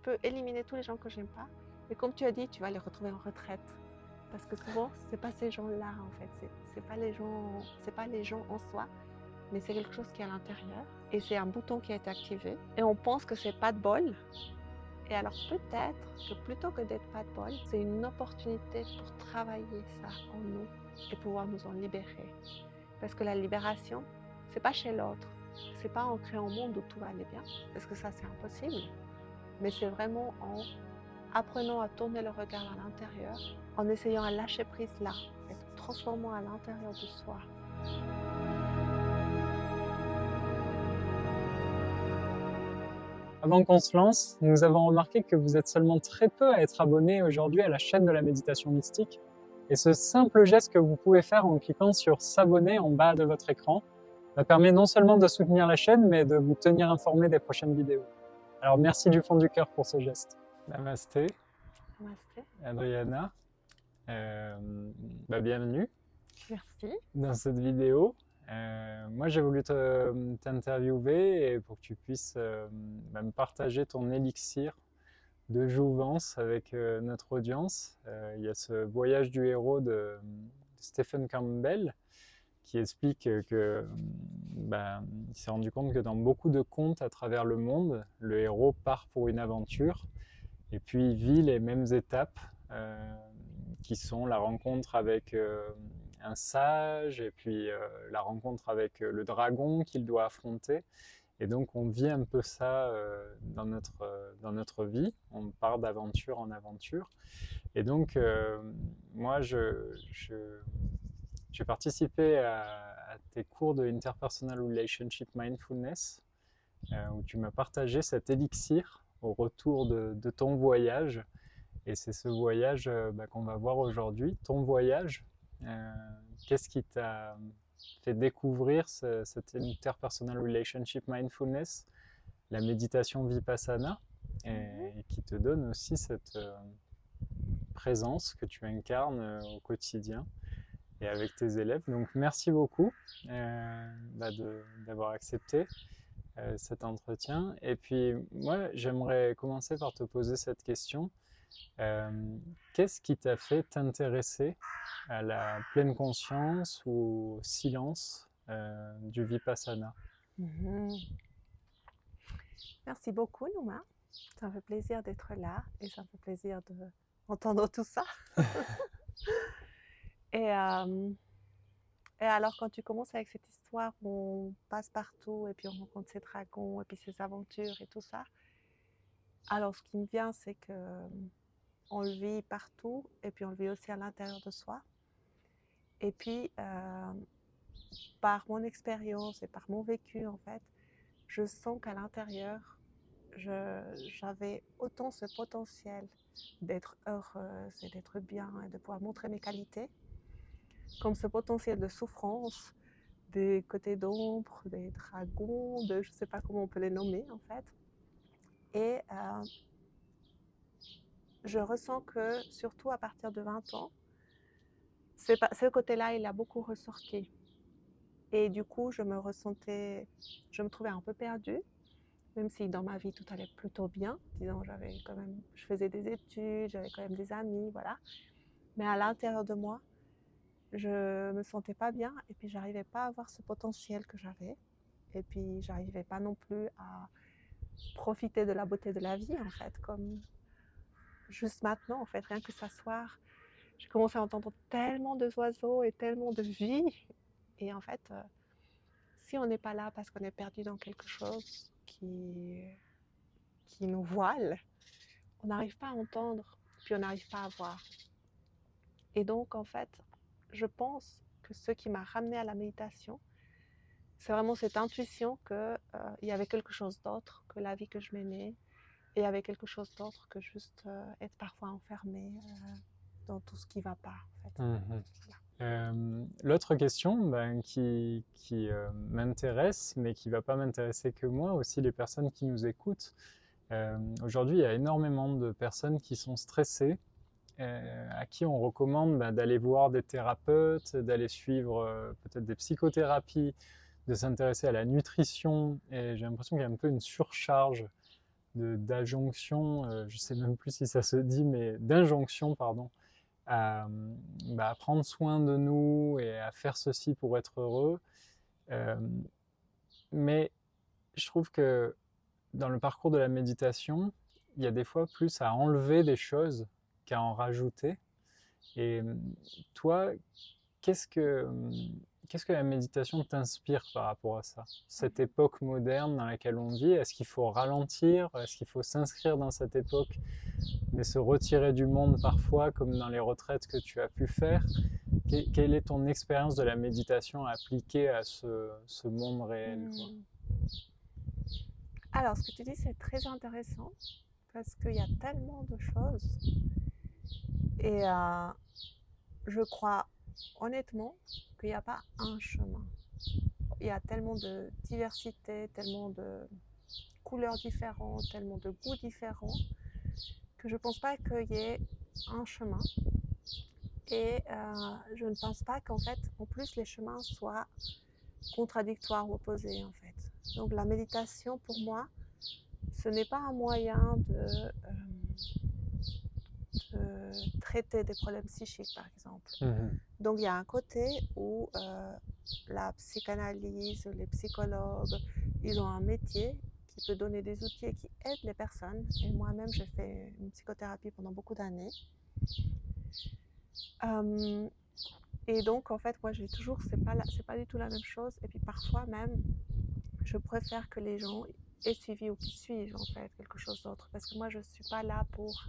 peux éliminer tous les gens que j'aime pas. Mais comme tu as dit, tu vas les retrouver en retraite. Parce que souvent, c'est pas ces gens-là, en fait. C'est pas les gens en soi, mais c'est quelque chose qui est à l'intérieur. Et c'est un bouton qui a été activé. Et on pense que c'est pas de bol. Et alors peut-être que plutôt que d'être pas de bol, c'est une opportunité pour travailler ça en nous et pouvoir nous en libérer. Parce que la libération, c'est pas chez l'autre. C'est pas en créant un monde où tout va aller bien, parce que ça c'est impossible. Mais c'est vraiment en apprenant à tourner le regard à l'intérieur, en essayant à lâcher prise là, et transformant à l'intérieur de soi. Avant qu'on se lance, nous avons remarqué que vous êtes seulement très peu à être abonnés aujourd'hui à la chaîne de la méditation mystique. Et ce simple geste que vous pouvez faire en cliquant sur s'abonner en bas de votre écran permet non seulement de soutenir la chaîne, mais de vous tenir informé des prochaines vidéos. Alors merci du fond du cœur pour ce geste. Namasté, Namasté. Adriana. Bienvenue. Merci. Dans cette vidéo. Moi, j'ai voulu t'interviewer et pour que tu puisses me partager ton élixir de jouvence avec notre audience. Il y a ce voyage du héros de Stephen Campbell qui explique que il s'est rendu compte que dans beaucoup de contes à travers le monde, le héros part pour une aventure et puis il vit les mêmes étapes qui sont la rencontre avec un sage et puis la rencontre avec le dragon qu'il doit affronter. Et donc on vit un peu ça dans notre vie, on part d'aventure en aventure. Et donc moi j'ai participé à tes cours de Interpersonal Relationship Mindfulness où tu m'as partagé cet élixir au retour de ton voyage. Et c'est ce voyage qu'on va voir aujourd'hui. Ton voyage, qu'est-ce qui t'a fait découvrir cette Interpersonal Relationship Mindfulness, la méditation Vipassana, et qui te donne aussi cette présence que tu incarnes au quotidien et avec tes élèves. Donc merci beaucoup d'avoir accepté cet entretien. Et puis moi, j'aimerais commencer par te poser cette question. Qu'est-ce qui t'a fait t'intéresser à la pleine conscience ou au silence du Vipassana? Merci beaucoup, Nouma. Ça me fait plaisir d'être là et ça me fait plaisir d'entendre tout ça. Et alors, quand tu commences avec cette histoire où on passe partout et puis on rencontre ces dragons et puis ces aventures et tout ça, alors ce qui me vient, c'est qu'on le vit partout et puis on le vit aussi à l'intérieur de soi. Et puis, par mon expérience et par mon vécu, en fait, je sens qu'à l'intérieur, j'avais autant ce potentiel d'être heureuse et d'être bien et de pouvoir montrer mes qualités, comme ce potentiel de souffrance, des côtés d'ombre, des dragons, je ne sais pas comment on peut les nommer en fait. Et je ressens que, surtout à partir de 20 ans, ce côté-là, il a beaucoup ressorti. Et du coup, je me trouvais un peu perdue, même si dans ma vie tout allait plutôt bien. Disons, je faisais des études, j'avais quand même des amis, voilà. Mais à l'intérieur de moi, je me sentais pas bien et puis j'arrivais pas à avoir ce potentiel que j'avais. Et puis j'arrivais pas non plus à profiter de la beauté de la vie en fait, comme juste maintenant en fait, rien que s'asseoir. J'ai commencé à entendre tellement d'oiseaux et tellement de vie. Et en fait, si on n'est pas là parce qu'on est perdu dans quelque chose qui nous voile, on n'arrive pas à entendre, puis on n'arrive pas à voir. Et donc, en fait, je pense que ce qui m'a ramené à la méditation, c'est vraiment cette intuition qu'il y avait quelque chose d'autre que la vie que je menais, et il y avait quelque chose d'autre que juste être parfois enfermé dans tout ce qui ne va pas. En fait. Voilà. L'autre question qui m'intéresse, mais qui ne va pas m'intéresser que moi, aussi les personnes qui nous écoutent. Aujourd'hui, il y a énormément de personnes qui sont stressées, à qui on recommande d'aller voir des thérapeutes, d'aller suivre peut-être des psychothérapies, de s'intéresser à la nutrition. Et j'ai l'impression qu'il y a un peu une surcharge d'injonction, je sais même plus si ça se dit, mais d'injonction, pardon, à, à prendre soin de nous et à faire ceci pour être heureux. Euh, mais je trouve que dans le parcours de la méditation, il y a des fois plus à enlever des choses qu'à en rajouter. Et toi, qu'est-ce que, qu'est-ce que la méditation t'inspire par rapport à ça? Cette époque moderne dans laquelle on vit, est-ce qu'il faut ralentir? Est-ce qu'il faut s'inscrire dans cette époque, mais se retirer du monde parfois, comme dans les retraites que tu as pu faire? Quelle est ton expérience de la méditation appliquée à ce monde réel, quoi? Alors, ce que tu dis, c'est très intéressant parce qu'il y a tellement de choses. Et je crois honnêtement qu'il n'y a pas un chemin. Il y a tellement de diversité, tellement de couleurs différentes, tellement de goûts différents, que je ne pense pas qu'il y ait un chemin. Et je ne pense pas qu'en fait, en plus, les chemins soient contradictoires ou opposés, en fait. Donc la méditation, pour moi, ce n'est pas un moyen de traiter des problèmes psychiques, par exemple. Donc il y a un côté où la psychanalyse, les psychologues, ils ont un métier qui peut donner des outils et qui aide les personnes. Et moi-même, j'ai fait une psychothérapie pendant beaucoup d'années. Et donc, en fait, moi, j'ai toujours, c'est pas du tout la même chose. Et puis parfois même, je préfère que les gens aient suivi ou qu'ils suivent, en fait, quelque chose d'autre. Parce que moi, je ne suis pas là pour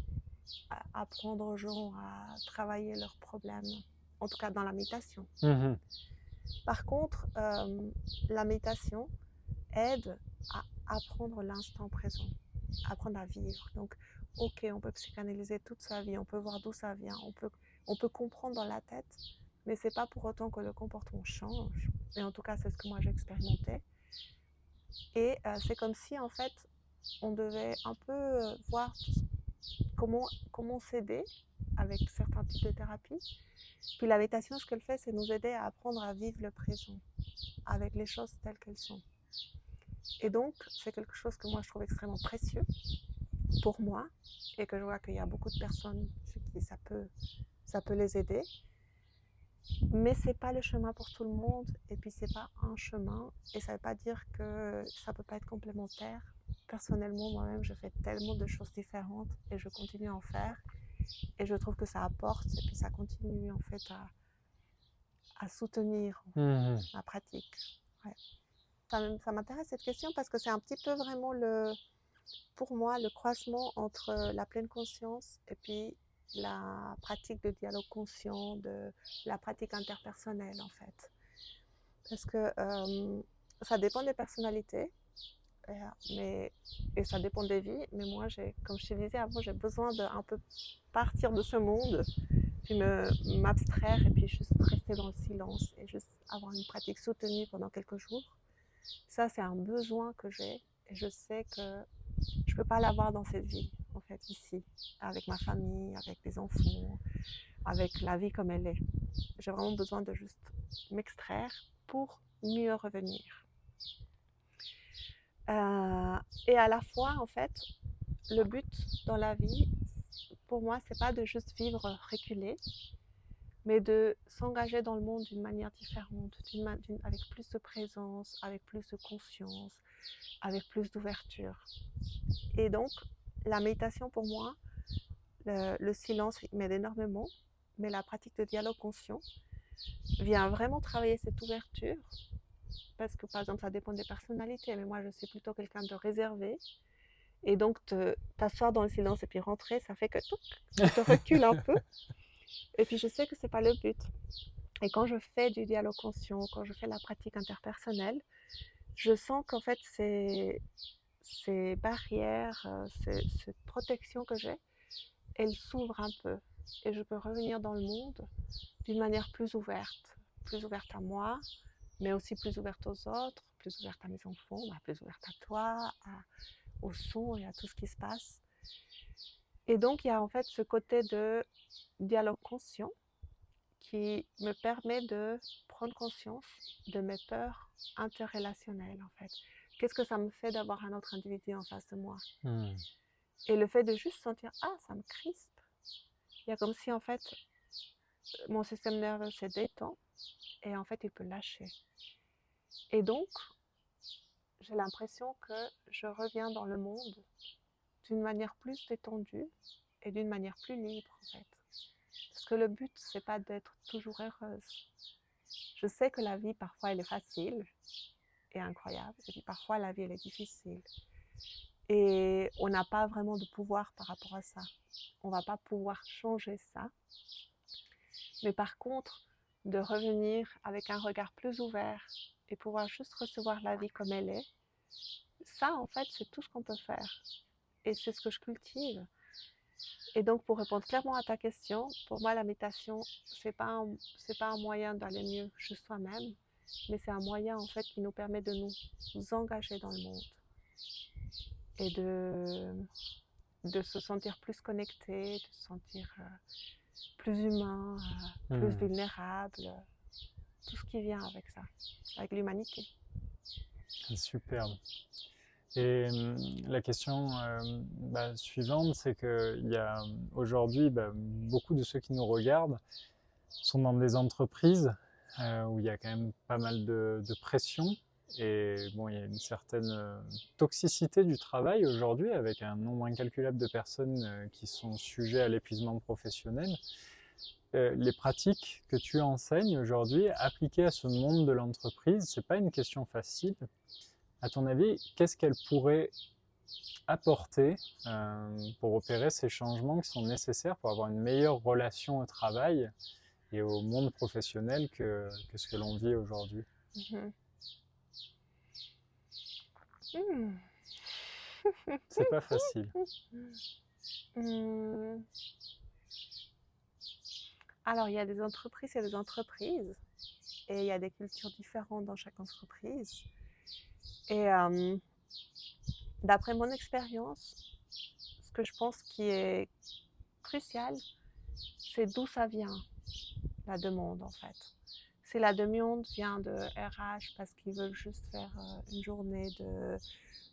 apprendre aux gens à travailler leurs problèmes, en tout cas dans la méditation. Par contre, la méditation aide à apprendre l'instant présent, apprendre à vivre. Donc, ok, on peut psychanalyser toute sa vie, on peut voir d'où ça vient, on peut comprendre dans la tête, mais c'est pas pour autant que le comportement change. Et en tout cas, c'est ce que moi j'ai expérimenté. Et c'est comme si, en fait, on devait un peu voir comment s'aider avec certains types de thérapies. Puis la méditation, ce qu'elle fait, c'est nous aider à apprendre à vivre le présent avec les choses telles qu'elles sont. Et donc, c'est quelque chose que moi, je trouve extrêmement précieux pour moi et que je vois qu'il y a beaucoup de personnes chez qui ça peut les aider. Mais c'est pas le chemin pour tout le monde et puis c'est pas un chemin et ça veut pas dire que ça peut pas être complémentaire. Personnellement, moi-même, je fais tellement de choses différentes et je continue à en faire et je trouve que ça apporte et puis ça continue en fait à soutenir ma pratique. Ouais. Ça m'intéresse cette question parce que c'est un petit peu vraiment pour moi le croisement entre la pleine conscience et puis la pratique de dialogue conscient, de la pratique interpersonnelle en fait. Parce que ça dépend des personnalités et ça dépend des vies, mais moi, comme je te disais avant, j'ai besoin d'un peu partir de ce monde, puis m'abstraire et puis juste rester dans le silence et juste avoir une pratique soutenue pendant quelques jours. Ça, c'est un besoin que j'ai et je sais que je ne peux pas l'avoir dans cette vie, en fait, ici, avec ma famille, avec des enfants, avec la vie comme elle est. J'ai vraiment besoin de juste m'extraire pour mieux revenir. Et à la fois, en fait, le but dans la vie, pour moi, c'est pas de juste vivre reculé, mais de s'engager dans le monde d'une manière différente, avec plus de présence, avec plus de conscience, avec plus d'ouverture. Et donc, la méditation pour moi, le silence m'aide énormément, mais la pratique de dialogue conscient vient vraiment travailler cette ouverture, parce que par exemple, ça dépend des personnalités, mais moi je suis plutôt quelqu'un de réservé, et donc t'asseoir dans le silence et puis rentrer, ça fait que tu te recules un peu, et puis je sais que c'est pas le but. Et quand je fais du dialogue conscient, quand je fais la pratique interpersonnelle, je sens qu'en fait ces barrières, cette protection que j'ai, elle s'ouvre un peu et je peux revenir dans le monde d'une manière plus ouverte à moi, mais aussi plus ouverte aux autres, plus ouverte à mes enfants, plus ouverte à toi, au son et à tout ce qui se passe. Et donc il y a en fait ce côté de dialogue conscient qui me permet de prendre conscience de mes peurs interrelationnelles en fait. qu'est-ce que ça me fait d'avoir un autre individu en face de moi? Hmm. Et le fait de juste sentir, ah, ça me crispe. Il y a comme si en fait, mon système nerveux se détend et en fait, il peut lâcher. Et donc, j'ai l'impression que je reviens dans le monde d'une manière plus détendue et d'une manière plus libre en fait. Parce que le but, c'est pas d'être toujours heureuse. Je sais que la vie, parfois, elle est facile et incroyable, et puis parfois, la vie, elle est difficile. Et on n'a pas vraiment de pouvoir par rapport à ça. On ne va pas pouvoir changer ça. Mais par contre, de revenir avec un regard plus ouvert et pouvoir juste recevoir la vie comme elle est, ça, en fait, c'est tout ce qu'on peut faire. Et c'est ce que je cultive. Et donc, pour répondre clairement à ta question, pour moi, la méditation, c'est pas un moyen d'aller mieux juste soi-même, mais c'est un moyen, en fait, qui nous permet de nous engager dans le monde et de se sentir plus connecté, de se sentir plus humain, plus vulnérable, tout ce qui vient avec ça, avec l'humanité. Superbe. Et la question suivante, c'est qu'il y a aujourd'hui, beaucoup de ceux qui nous regardent sont dans des entreprises où il y a quand même pas mal de pression. Et bon, il y a une certaine toxicité du travail aujourd'hui, avec un nombre incalculable de personnes qui sont sujets à l'épuisement professionnel. Les pratiques que tu enseignes aujourd'hui, appliquées à ce monde de l'entreprise, c'est pas une question facile. À ton avis, qu'est-ce qu'elles pourraient apporter pour opérer ces changements qui sont nécessaires pour avoir une meilleure relation au travail et au monde professionnel que ce que l'on vit aujourd'hui? Mmh. C'est pas facile. Mmh. Alors, il y a des entreprises et des entreprises, et il y a des cultures différentes dans chaque entreprise. Et d'après mon expérience, ce que je pense qui est crucial, c'est d'où ça vient, la demande en fait. Si la demande vient de RH parce qu'ils veulent juste faire une journée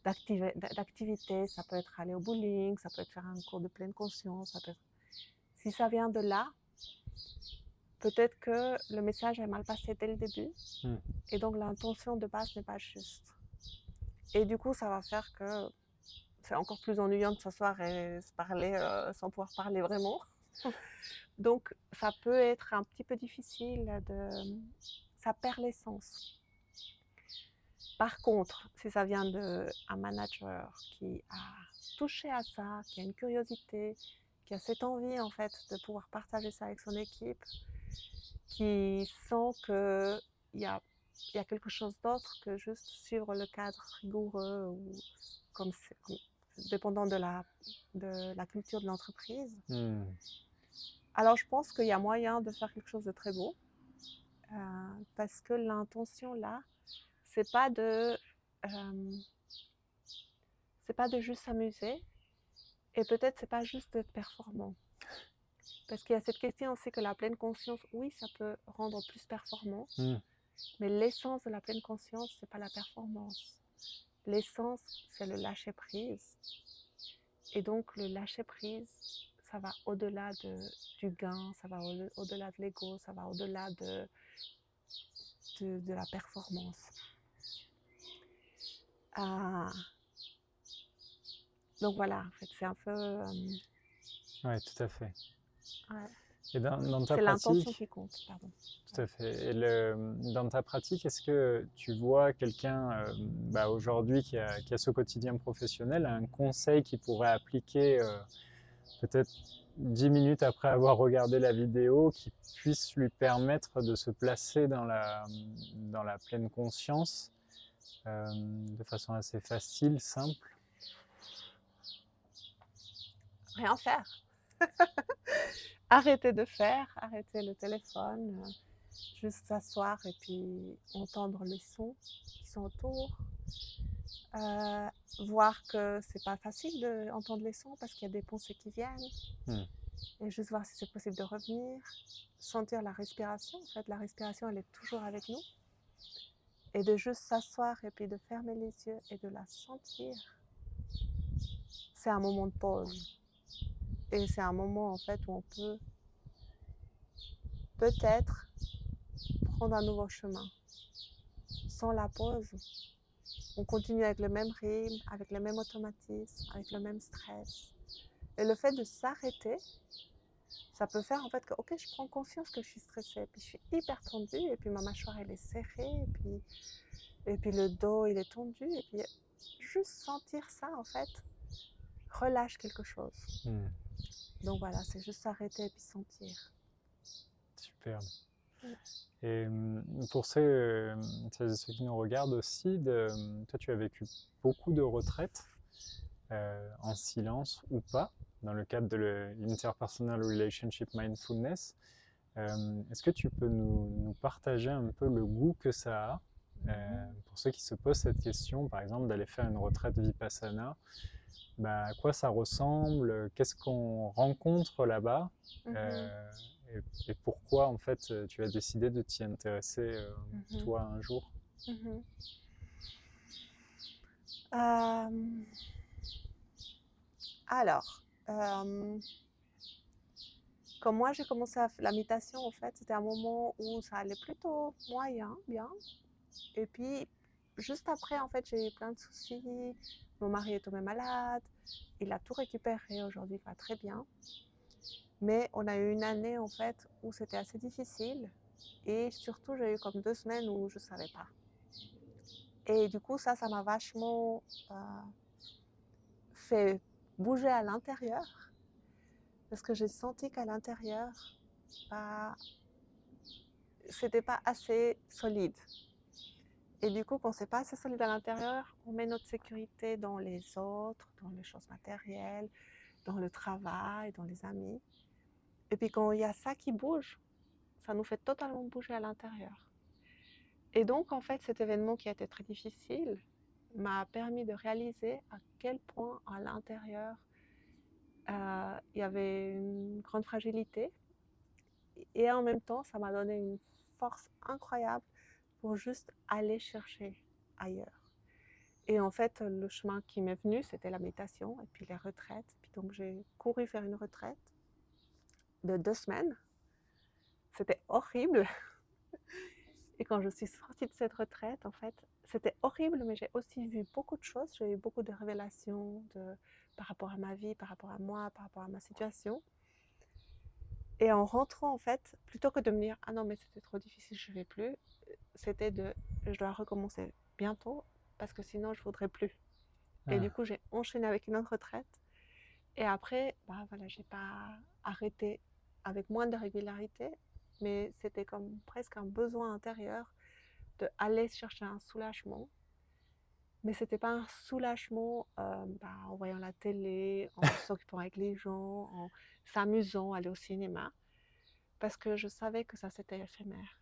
d'activité, ça peut être aller au bowling, ça peut être faire un cours de pleine conscience, ça peut être... Si ça vient de là, peut-être que le message est mal passé dès le début, et donc l'intention de base n'est pas juste. Et du coup, ça va faire que c'est encore plus ennuyant de s'asseoir et se parler sans pouvoir parler vraiment. Donc, ça peut être un petit peu difficile, ça perd l'essence. Par contre, si ça vient d'un manager qui a touché à ça, qui a une curiosité, qui a cette envie en fait de pouvoir partager ça avec son équipe, qui sent qu'il y a quelque chose d'autre que juste suivre le cadre rigoureux ou comme dépendant de la culture de l'entreprise. Alors je pense qu'il y a moyen de faire quelque chose de très beau parce que l'intention là, c'est pas de juste s'amuser et peut-être c'est pas juste d'être performant. Parce qu'il y a cette question aussi que la pleine conscience, oui, ça peut rendre plus performant, mais l'essence de la pleine conscience, c'est pas la performance. L'essence, c'est le lâcher prise. Et donc, le lâcher prise, ça va au-delà du gain, ça va au-delà de l'ego, ça va au-delà de la performance. Donc voilà, en fait, c'est un peu... Oui, tout à fait. Ouais. Et dans ta c'est l'intention pratique, qui compte, pardon. tout à fait. Et dans ta pratique, est-ce que tu vois quelqu'un aujourd'hui qui a ce quotidien professionnel, un conseil qu'il pourrait appliquer peut-être 10 minutes après avoir regardé la vidéo, qui puisse lui permettre de se placer dans la pleine conscience de façon assez facile, simple? Rien faire. Arrêter de faire, arrêter le téléphone, juste s'asseoir et puis entendre les sons qui sont autour. Voir que c'est pas facile d'entendre les sons parce qu'il y a des pensées qui viennent. Et juste voir si c'est possible de revenir. Sentir la respiration. En fait, la respiration, elle est toujours avec nous. Et de juste s'asseoir et puis de fermer les yeux et de la sentir, c'est un moment de pause. Et c'est un moment en fait où on peut peut-être prendre un nouveau chemin. Sans la pause, on continue avec le même rythme, avec le même automatisme, avec le même stress. Et le fait de s'arrêter, ça peut faire en fait que, ok, je prends conscience que je suis stressée, puis je suis hyper tendue, et puis ma mâchoire elle est serrée, et puis le dos il est tendu, et puis juste sentir ça en fait relâche quelque chose. Donc voilà, c'est juste s'arrêter et puis sentir. Superbe. Et pour ceux qui nous regardent aussi, toi tu as vécu beaucoup de retraites en silence ou pas, dans le cadre de l'Interpersonal Relationship Mindfulness. Est-ce que tu peux nous partager un peu le goût que ça a pour ceux qui se posent cette question, par exemple d'aller faire une retraite Vipassana, à quoi ça ressemble, qu'est-ce qu'on rencontre là-bas et pourquoi en fait tu as décidé de t'y intéresser toi un jour. Alors, quand moi j'ai commencé la méditation, en fait, c'était un moment où ça allait plutôt moyen, bien. Et puis, juste après, en fait, j'ai eu plein de soucis. Mon mari est tombé malade. Il a tout récupéré. Aujourd'hui, il va très bien. Mais on a eu une année, en fait, où c'était assez difficile. Et surtout, j'ai eu comme 2 semaines où je ne savais pas. Et du coup, ça m'a vachement fait bouger à l'intérieur. Parce que j'ai senti qu'à l'intérieur, c'était pas assez solide. Et du coup, quand c'est pas assez solide à l'intérieur, on met notre sécurité dans les autres, dans les choses matérielles, dans le travail, dans les amis. Et puis quand il y a ça qui bouge, ça nous fait totalement bouger à l'intérieur. Et donc, en fait, cet événement qui a été très difficile m'a permis de réaliser à quel point à l'intérieur, il y avait une grande fragilité. Et en même temps, ça m'a donné une force incroyable pour juste aller chercher ailleurs. Et en fait, le chemin qui m'est venu, c'était la méditation et puis les retraites. Puis donc, j'ai couru faire une retraite de 2 semaines. C'était horrible. Et quand je suis sortie de cette retraite, en fait, c'était horrible, mais j'ai aussi vu beaucoup de choses. J'ai eu beaucoup de révélations par rapport à ma vie, par rapport à moi, par rapport à ma situation. Et en rentrant, en fait, plutôt que de me dire « Ah non, mais c'était trop difficile, je ne vais plus », c'était je dois recommencer bientôt parce que sinon, je ne voudrais plus. Et du coup, j'ai enchaîné avec une autre retraite. Et après, voilà, j'ai pas arrêté avec moins de régularité, mais c'était comme presque un besoin intérieur d'aller chercher un soulagement. Mais c'était pas un soulagement en voyant la télé, en s'occupant avec les gens, en s'amusant, aller au cinéma, parce que je savais que ça c'était éphémère.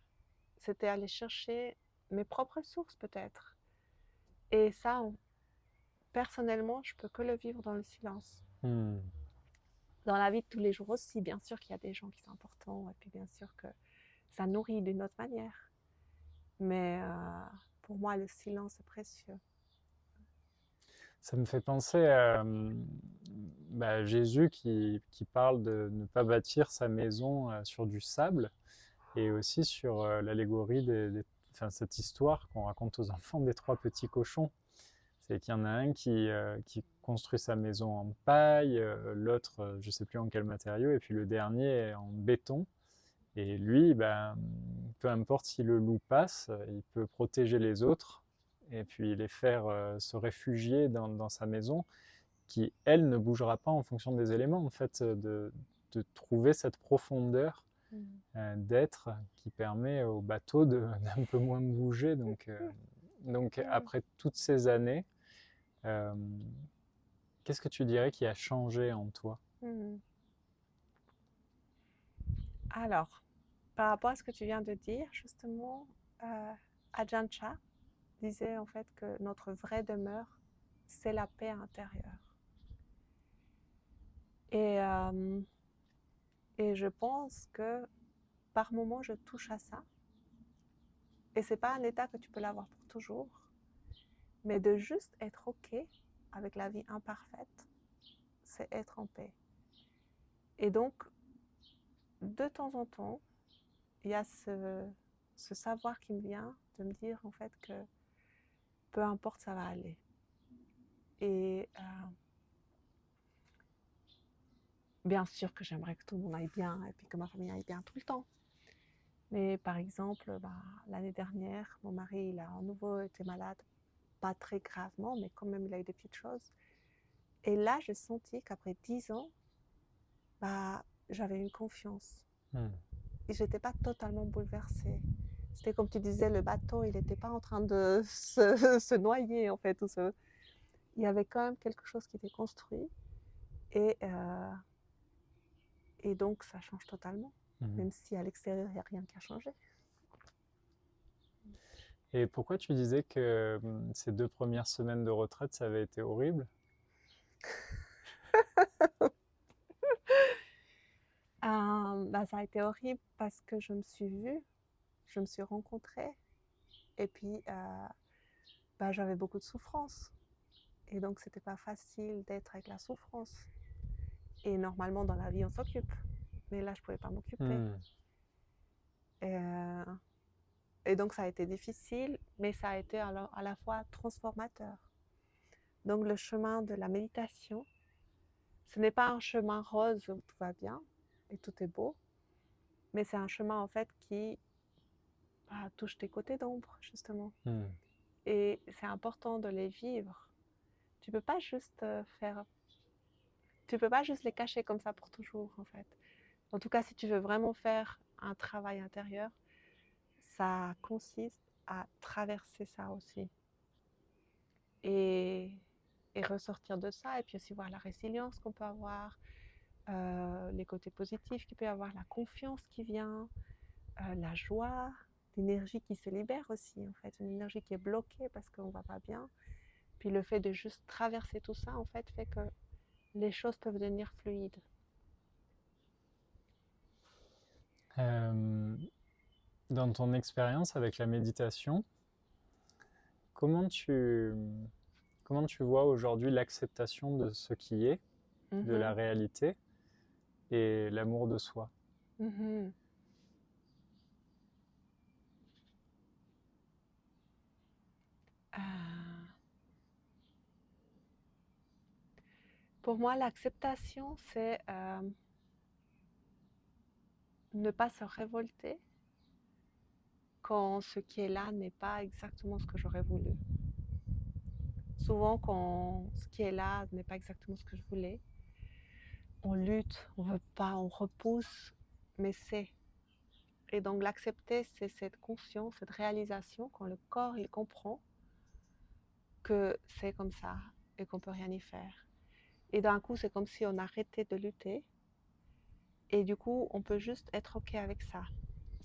C'était aller chercher mes propres sources peut-être. Et ça, personnellement, je peux que le vivre dans le silence. Dans la vie de tous les jours aussi, bien sûr qu'il y a des gens qui sont importants, et puis bien sûr que ça nourrit d'une autre manière. Mais pour moi, le silence est précieux. Ça me fait penser à Jésus qui parle de ne pas bâtir sa maison sur du sable, et aussi sur l'allégorie enfin, cette histoire qu'on raconte aux enfants des 3 petits cochons. C'est qu'il y en a un qui construit sa maison en paille, l'autre, je ne sais plus en quel matériau, et puis le dernier en béton. Et lui, peu importe si le loup passe, il peut protéger les autres et puis les faire se réfugier dans sa maison, qui, elle, ne bougera pas en fonction des éléments, en fait, de trouver cette profondeur d'être qui permet au bateau d'un peu moins bouger. Donc après toutes ces années, qu'est-ce que tu dirais qui a changé en toi? Alors, par rapport à ce que tu viens de dire, justement, Ajahn Chah disait en fait que notre vraie demeure, c'est la paix intérieure. Et je pense que par moments, je touche à ça. Et c'est pas un état que tu peux l'avoir pour toujours, mais de juste être OK avec la vie imparfaite, c'est être en paix. Et donc, de temps en temps, il y a ce savoir qui me vient de me dire en fait que peu importe, ça va aller. Et bien sûr que j'aimerais que tout le monde aille bien et puis que ma famille aille bien tout le temps. Mais par exemple, l'année dernière, mon mari, il a à nouveau été malade, pas très gravement, mais quand même, il a eu des petites choses. Et là, j'ai senti qu'après 10 ans, j'avais une confiance. Et je n'étais pas totalement bouleversée. C'était comme tu disais, le bateau, il n'était pas en train de se noyer, en fait. Il y avait quand même quelque chose qui était construit. Et donc, ça change totalement, même si à l'extérieur, il n'y a rien qui a changé. Et pourquoi tu disais que ces 2 premières semaines de retraite, ça avait été horrible? Ça a été horrible parce que je me suis vue, je me suis rencontrée, et puis j'avais beaucoup de souffrance. Et donc, c'était pas facile d'être avec la souffrance. Et normalement, dans la vie, on s'occupe. Mais là, je pouvais pas m'occuper. Et donc, ça a été difficile, mais ça a été à la fois transformateur. Donc, le chemin de la méditation, ce n'est pas un chemin rose où tout va bien et tout est beau, mais c'est un chemin, en fait, qui touche tes côtés d'ombre, justement. Et c'est important de les vivre. Tu peux pas juste tu peux pas juste les cacher comme ça pour toujours, en fait. En tout cas, si tu veux vraiment faire un travail intérieur, ça consiste à traverser ça aussi. Et ressortir de ça, et puis aussi voir la résilience qu'on peut avoir, les côtés positifs qu'il peut y avoir, la confiance qui vient, la joie, l'énergie qui se libère aussi, en fait, une énergie qui est bloquée parce qu'on ne va pas bien. Puis le fait de juste traverser tout ça, en fait que les choses peuvent devenir fluides. Dans ton expérience avec la méditation, comment tu vois aujourd'hui l'acceptation de ce qui est, de la réalité, et l'amour de soi? Pour moi, l'acceptation, c'est ne pas se révolter quand ce qui est là n'est pas exactement ce que j'aurais voulu. Souvent, quand ce qui est là n'est pas exactement ce que je voulais, on lutte, on veut pas, on repousse, mais c'est. Et donc l'accepter, c'est cette conscience, cette réalisation, quand le corps il comprend que c'est comme ça et qu'on peut rien y faire. Et d'un coup, c'est comme si on arrêtait de lutter. Et du coup, on peut juste être OK avec ça.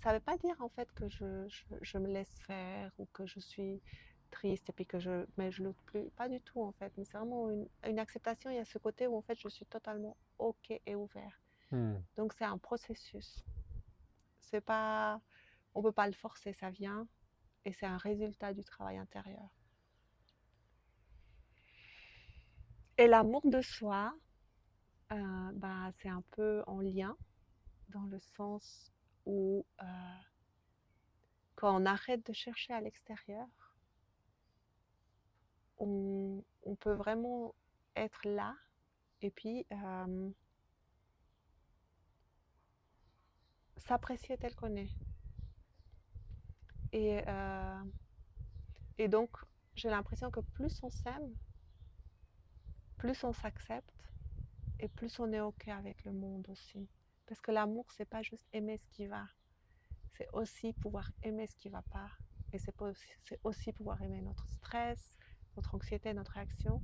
Ça ne veut pas dire en fait que je me laisse faire ou que je suis triste et puis que je lutte plus. Pas du tout en fait. Mais c'est vraiment une acceptation. Il y a ce côté où en fait je suis totalement OK et ouvert. Donc c'est un processus. C'est pas, on ne peut pas le forcer, ça vient et c'est un résultat du travail intérieur. Et l'amour de soi, c'est un peu en lien dans le sens où quand on arrête de chercher à l'extérieur, on peut vraiment être là et puis s'apprécier tel qu'on est. Et donc, j'ai l'impression que plus on s'aime, plus on s'accepte et plus on est OK avec le monde aussi. Parce que l'amour, c'est pas juste aimer ce qui va, c'est aussi pouvoir aimer ce qui va pas. Et c'est aussi pouvoir aimer notre stress, notre anxiété, notre réaction,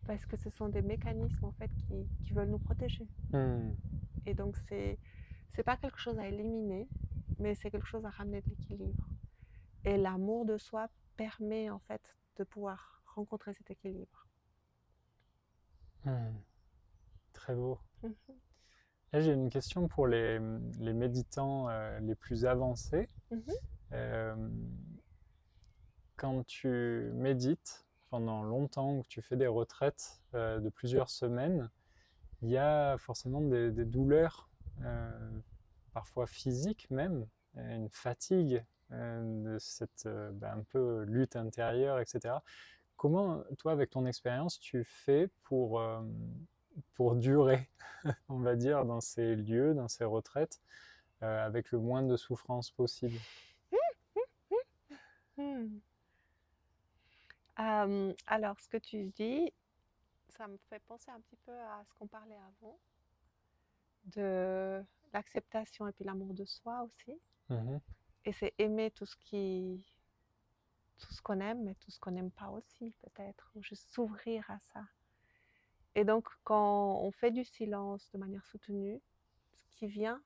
parce que ce sont des mécanismes en fait qui veulent nous protéger. Et donc c'est pas quelque chose à éliminer, mais c'est quelque chose à ramener de l'équilibre. Et l'amour de soi permet en fait de pouvoir rencontrer cet équilibre. Très beau. Là, j'ai une question pour les méditants les plus avancés. quand tu médites pendant longtemps ou que tu fais des retraites de plusieurs semaines, il y a forcément des douleurs, parfois physiques même, une fatigue de cette un peu lutte intérieure, etc. Comment, toi, avec ton expérience, tu fais pour durer, on va dire, dans ces lieux, dans ces retraites, avec le moins de souffrance possible? Hmm. Alors, ce que tu dis, ça me fait penser un petit peu à ce qu'on parlait avant, de l'acceptation et puis l'amour de soi aussi. Mhm. Et c'est aimer tout ce qu'on aime, mais tout ce qu'on n'aime pas aussi, peut-être, ou juste s'ouvrir à ça. Et donc, quand on fait du silence de manière soutenue, ce qui vient,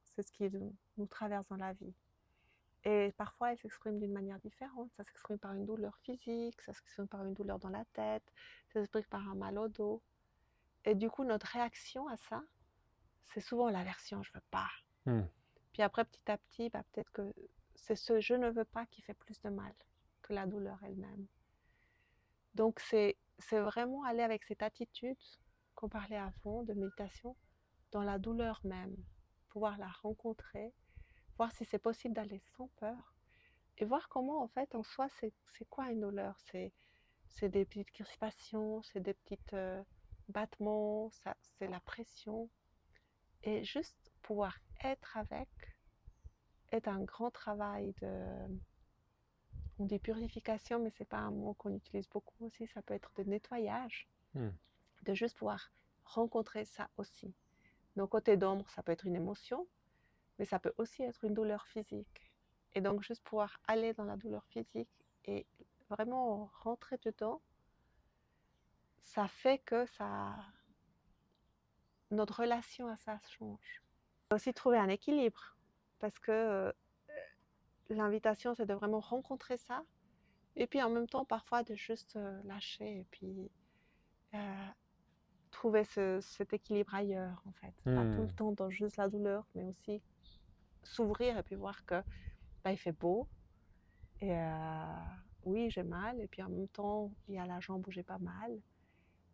c'est ce qui nous traverse dans la vie. Et parfois, elle s'exprime d'une manière différente. Ça s'exprime par une douleur physique, ça s'exprime par une douleur dans la tête, ça s'exprime par un mal au dos. Et du coup, notre réaction à ça, c'est souvent l'aversion, je veux pas. Mm. Puis après, petit à petit, peut-être que c'est ce je ne veux pas qui fait plus de mal que la douleur elle-même. Donc, c'est vraiment aller avec cette attitude qu'on parlait avant de méditation dans la douleur même, pouvoir la rencontrer, voir si c'est possible d'aller sans peur et voir comment, en fait, en soi, c'est quoi une douleur? C'est des petites crispations, c'est des petits battements, c'est la pression. Et juste pouvoir être avec est un grand travail on dit purification, mais c'est pas un mot qu'on utilise beaucoup aussi, ça peut être de nettoyage, Mm. de juste pouvoir rencontrer ça aussi. Nos côtés d'ombre, ça peut être une émotion, mais ça peut aussi être une douleur physique. Et donc juste pouvoir aller dans la douleur physique et vraiment rentrer dedans, ça fait que notre relation à ça change. Aussi trouver un équilibre, parce que l'invitation, c'est de vraiment rencontrer ça, et puis en même temps, parfois, de juste lâcher, et puis trouver cet équilibre ailleurs, en fait. Pas tout le Mm. temps dans juste la douleur, mais aussi s'ouvrir et puis voir que il fait beau, et oui, j'ai mal, et puis en même temps, il y a la jambe où j'ai pas mal,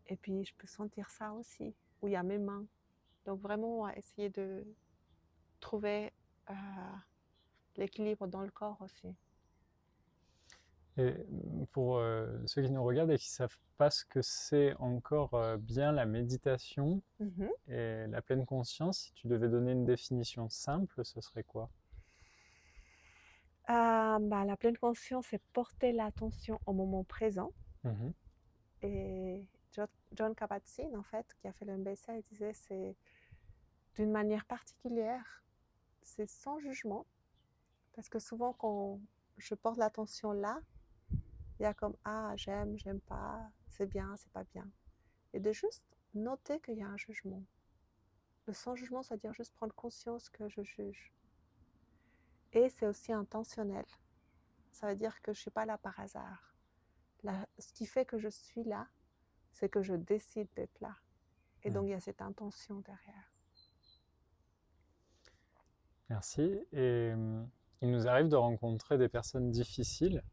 et puis je peux sentir ça aussi, où il y a mes mains. Donc vraiment, essayer de trouver euh, l'équilibre dans le corps aussi. Et pour ceux qui nous regardent et qui ne savent pas ce que c'est encore bien la méditation Mhm. et la pleine conscience, si tu devais donner une définition simple, ce serait quoi? La pleine conscience, c'est porter l'attention au moment présent. Mhm. Et John Kabat-Zinn, en fait, qui a fait le MBSA, il disait c'est d'une manière particulière, c'est sans jugement, parce que souvent quand je porte l'attention là, il y a comme ah j'aime, j'aime pas, c'est bien, c'est pas bien, et de juste noter qu'il y a un jugement. Le sans jugement, c'est-à-dire juste prendre conscience que je juge. Et c'est aussi intentionnel. Ça veut dire que je ne suis pas là par hasard. Là, ce qui fait que je suis là, c'est que je décide d'être là. Et donc, il y a cette intention derrière. Merci. Et il nous arrive de rencontrer des personnes difficiles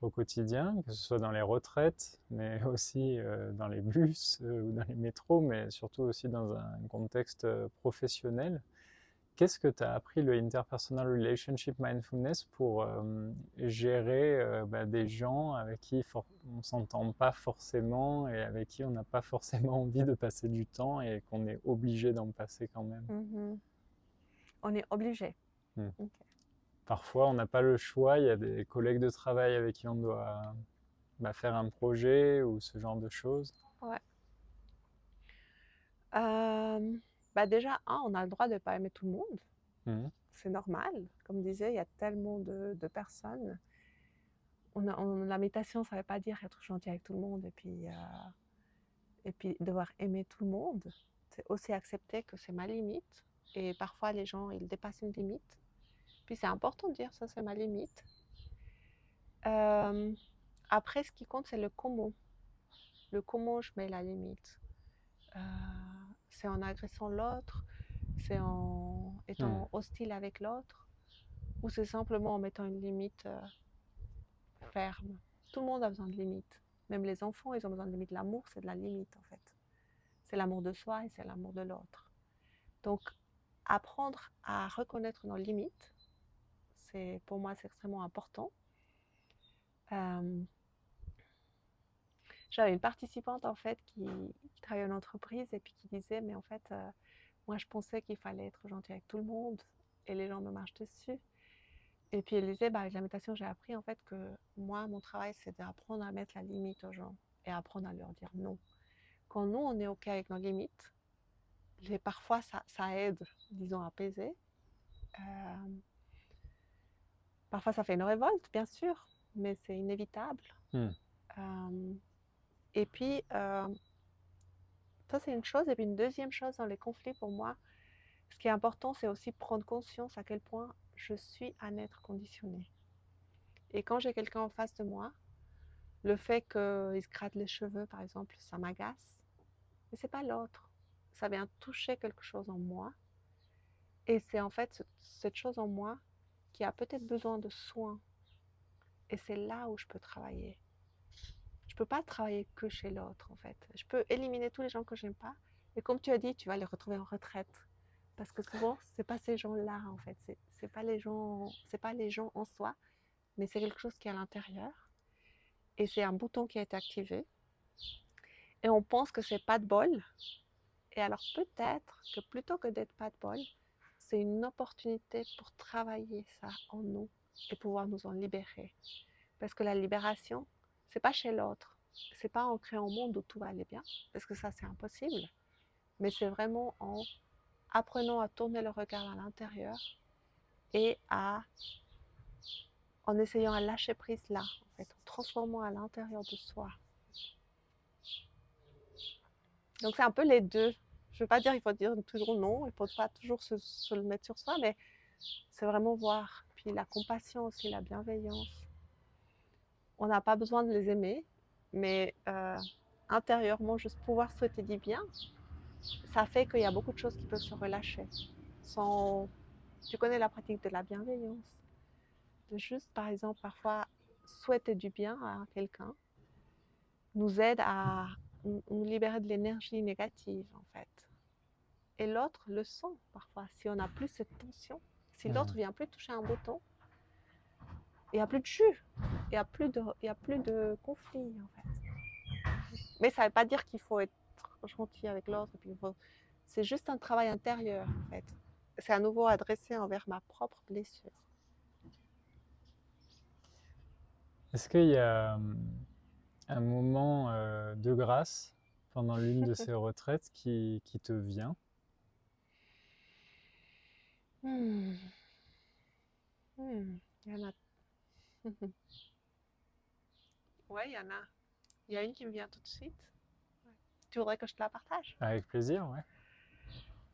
au quotidien, que ce soit dans les retraites, mais aussi dans les bus ou dans les métros, mais surtout aussi dans un contexte professionnel. Qu'est-ce que tu as appris le Interpersonal Relationship Mindfulness pour gérer des gens avec qui on ne s'entend pas forcément et avec qui on n'a pas forcément envie de passer du temps et qu'on est obligé d'en passer quand même? Mm-hmm. On est obligé. Hmm. Okay. Parfois, on n'a pas le choix. Il y a des collègues de travail avec qui on doit faire un projet ou ce genre de choses. Ouais. Déjà, on a le droit de ne pas aimer tout le monde. Mhm. C'est normal. Comme je disais, il y a tellement de personnes. La méditation, ça ne veut pas dire être gentil avec tout le monde et puis devoir aimer tout le monde. C'est aussi accepter que c'est ma limite. Et parfois, les gens, ils dépassent une limite. Puis c'est important de dire ça, c'est ma limite. Après, ce qui compte, c'est le comment. Le comment je mets la limite. C'est en agressant l'autre, c'est en étant hostile avec l'autre, ou c'est simplement en mettant une limite ferme. Tout le monde a besoin de limites. Même les enfants, ils ont besoin de limites. L'amour, c'est de la limite, en fait. C'est l'amour de soi et c'est l'amour de l'autre. Donc, apprendre à reconnaître nos limites, pour moi, c'est extrêmement important. J'avais une participante, en fait, qui travaillait en entreprise et puis qui disait, mais en fait, moi, je pensais qu'il fallait être gentil avec tout le monde et les gens me marchent dessus. Et puis elle disait, avec la méditation, j'ai appris en fait que moi, mon travail, c'est d'apprendre à mettre la limite aux gens et apprendre à leur dire non. Quand nous, on est OK avec nos limites, parfois, ça aide, disons, à apaiser. Parfois, ça fait une révolte, bien sûr, mais c'est inévitable. Et puis, ça, c'est une chose. Et puis, une deuxième chose dans les conflits, pour moi, ce qui est important, c'est aussi prendre conscience à quel point je suis un être conditionné. Et quand j'ai quelqu'un en face de moi, le fait qu'il se gratte les cheveux, par exemple, ça m'agace. Mais ce n'est pas l'autre. Ça vient toucher quelque chose en moi. Et c'est en fait cette chose en moi qui a peut-être besoin de soins. Et c'est là où je peux travailler. Je ne peux pas travailler que chez l'autre, en fait. Je peux éliminer tous les gens que je n'aime pas. Et comme tu as dit, tu vas les retrouver en retraite. Parce que souvent, ce n'est pas ces gens-là, en fait. C'est pas les gens en soi, mais c'est quelque chose qui est à l'intérieur. Et c'est un bouton qui a été activé. Et on pense que c'est pas de bol. Et alors peut-être que plutôt que d'être pas de bol, c'est une opportunité pour travailler ça en nous et pouvoir nous en libérer. Parce que la libération, c'est pas chez l'autre. C'est pas en créant un monde où tout va aller bien, parce que ça c'est impossible. Mais c'est vraiment en apprenant à tourner le regard à l'intérieur et en essayant à lâcher prise là, en fait, en transformant à l'intérieur de soi. Donc c'est un peu les deux. Je ne veux pas dire qu'il faut dire toujours non, il ne faut pas toujours se le mettre sur soi, mais c'est vraiment voir. Puis la compassion aussi, la bienveillance. On n'a pas besoin de les aimer, mais intérieurement, juste pouvoir souhaiter du bien, ça fait qu'il y a beaucoup de choses qui peuvent se relâcher. Tu connais la pratique de la bienveillance. De juste, par exemple, parfois souhaiter du bien à quelqu'un nous aide à nous libérer de l'énergie négative, en fait. Et l'autre le sent parfois. Si on n'a plus cette tension, si l'autre vient plus toucher un bouton, il n'y a plus de jus, il n'y a plus de conflit en fait. Mais ça ne veut pas dire qu'il faut être gentil avec l'autre. C'est juste un travail intérieur en fait. C'est à nouveau adressé envers ma propre blessure. Est-ce qu'il y a un moment de grâce pendant l'une de ces retraites qui te vient? Il y en a. Ouais, il y en a. Il y a une qui me vient tout de suite. Tu voudrais que je te la partage? Avec plaisir, ouais.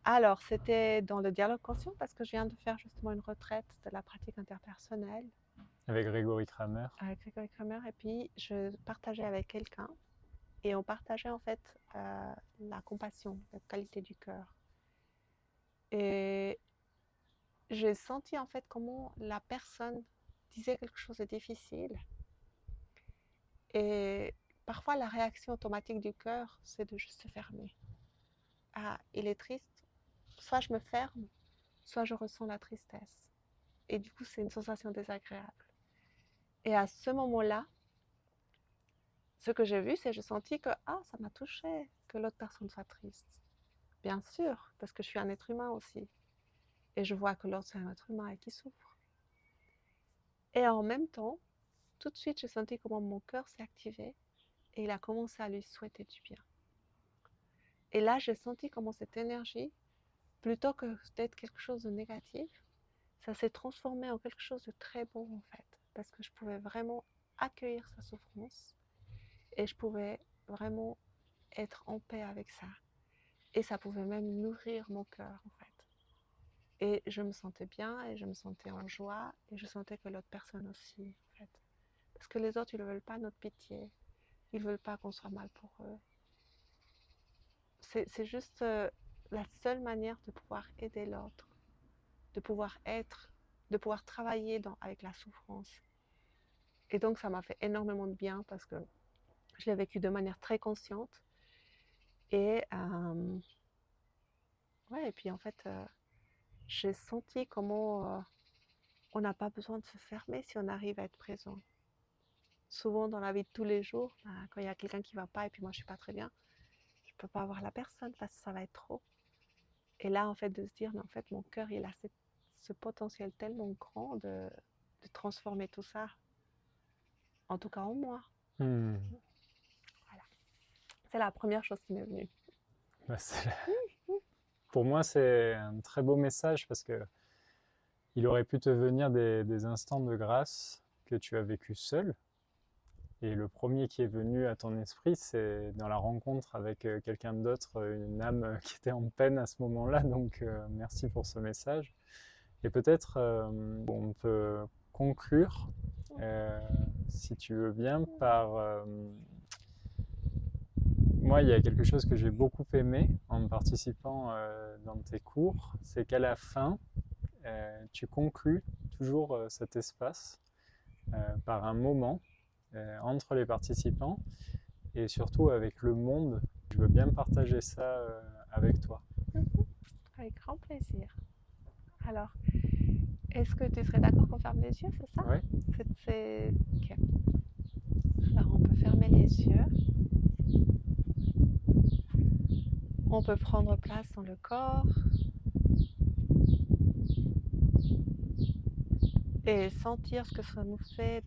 Alors, c'était dans le dialogue conscient parce que je viens de faire justement une retraite de la pratique interpersonnelle. Avec Grégory Kramer. Avec Grégory Kramer. Et puis, je partageais avec quelqu'un et on partageait en fait la compassion, la qualité du cœur. Et j'ai senti en fait comment la personne disait quelque chose de difficile. Et parfois, la réaction automatique du cœur, c'est de juste se fermer. Ah, il est triste. Soit je me ferme, soit je ressens la tristesse. Et du coup, c'est une sensation désagréable. Et à ce moment-là, ce que j'ai vu, c'est que j'ai senti que ça m'a touché que l'autre personne soit triste. Bien sûr, parce que je suis un être humain aussi. Et je vois que l'autre, c'est un être humain et qui souffre. Et en même temps, tout de suite, j'ai senti comment mon cœur s'est activé et il a commencé à lui souhaiter du bien. Et là, j'ai senti comment cette énergie, plutôt que d'être quelque chose de négatif, ça s'est transformé en quelque chose de très beau en fait. Parce que je pouvais vraiment accueillir sa souffrance et je pouvais vraiment être en paix avec ça. Et ça pouvait même nourrir mon cœur en fait. Et je me sentais bien et je me sentais en joie et je sentais que l'autre personne aussi en fait. Parce que les autres, ils ne veulent pas notre pitié. Ils ne veulent pas qu'on soit mal pour eux. C'est juste la seule manière de pouvoir aider l'autre, de pouvoir être de pouvoir travailler avec la souffrance. Et donc, ça m'a fait énormément de bien parce que je l'ai vécu de manière très consciente. Et, ouais, et puis en fait, j'ai senti comment on n'a pas besoin de se fermer si on arrive à être présent. Souvent, dans la vie de tous les jours, quand il y a quelqu'un qui ne va pas et puis moi, je ne suis pas très bien, je ne peux pas voir la personne parce que ça va être trop. Et là, en fait, de se dire, mais en fait, mon cœur, il a ce potentiel tellement grand de transformer tout ça, en tout cas en moi. Voilà. C'est la première chose qui m'est venue. Bah, pour moi, c'est un très beau message parce que il aurait pu te venir des instants de grâce que tu as vécu seul. Et le premier qui est venu à ton esprit, c'est dans la rencontre avec quelqu'un d'autre, une âme qui était en peine à ce moment-là. Donc, merci pour ce message. Et peut-être on peut conclure, si tu veux bien, par... moi, il y a quelque chose que j'ai beaucoup aimé en participant dans tes cours, c'est qu'à la fin, tu conclus toujours cet espace par un moment entre les participants et surtout avec le monde. Je veux bien partager ça avec toi. Avec grand plaisir. Alors, est-ce que tu serais d'accord qu'on ferme les yeux, c'est ça? Oui. Ok. Alors, on peut fermer les yeux. On peut prendre place dans le corps. Et sentir ce que ça nous fait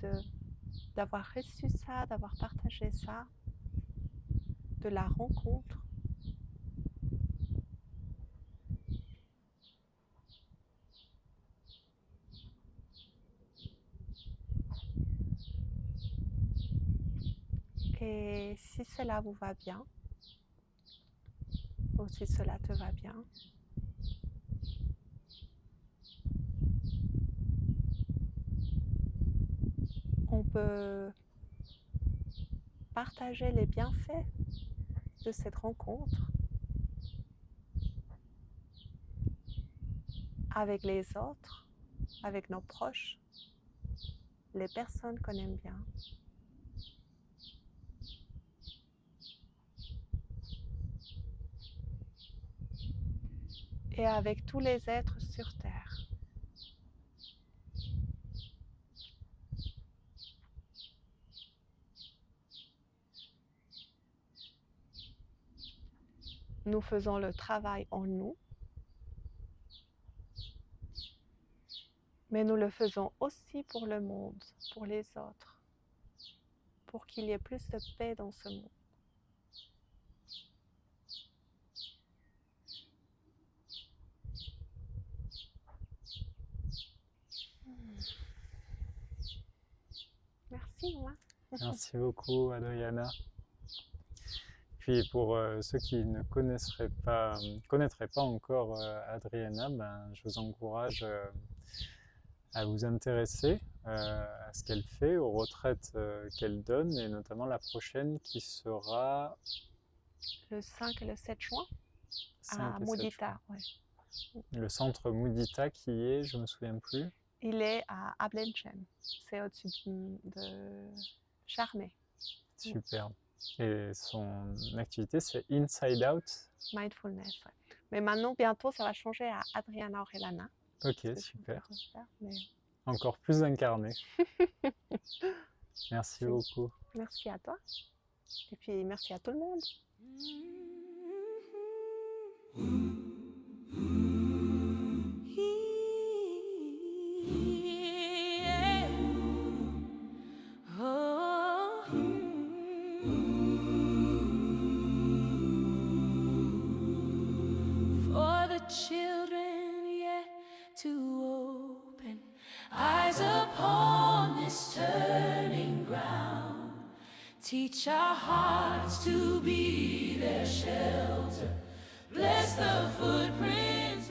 d'avoir reçu ça, d'avoir partagé ça, de la rencontre. Et si cela vous va bien, ou si cela te va bien, on peut partager les bienfaits de cette rencontre avec les autres, avec nos proches, les personnes qu'on aime bien. Et avec tous les êtres sur Terre. Nous faisons le travail en nous, mais nous le faisons aussi pour le monde, pour les autres, pour qu'il y ait plus de paix dans ce monde. Merci, moi. Merci beaucoup, Adriana. Puis pour ceux qui ne connaîtraient pas encore Adriana, je vous encourage à vous intéresser à ce qu'elle fait, aux retraites qu'elle donne, et notamment la prochaine qui sera... Le 5 et le 7 juin 5 à et 7 Mudita. juin. Ouais. Le centre Mudita qui est, je ne me souviens plus. Il est à Ablenchem, c'est au-dessus de Charmey. Superbe. Et son activité, c'est Inside Out. Mindfulness, ouais. Mais maintenant, bientôt, ça va changer à Adriana Orellana. Ok, super. Mais... Encore plus incarné. Merci beaucoup. Merci à toi. Et puis, merci à tout le monde. Children yet to open eyes upon this turning ground. Teach our hearts to be their shelter. Bless the footprints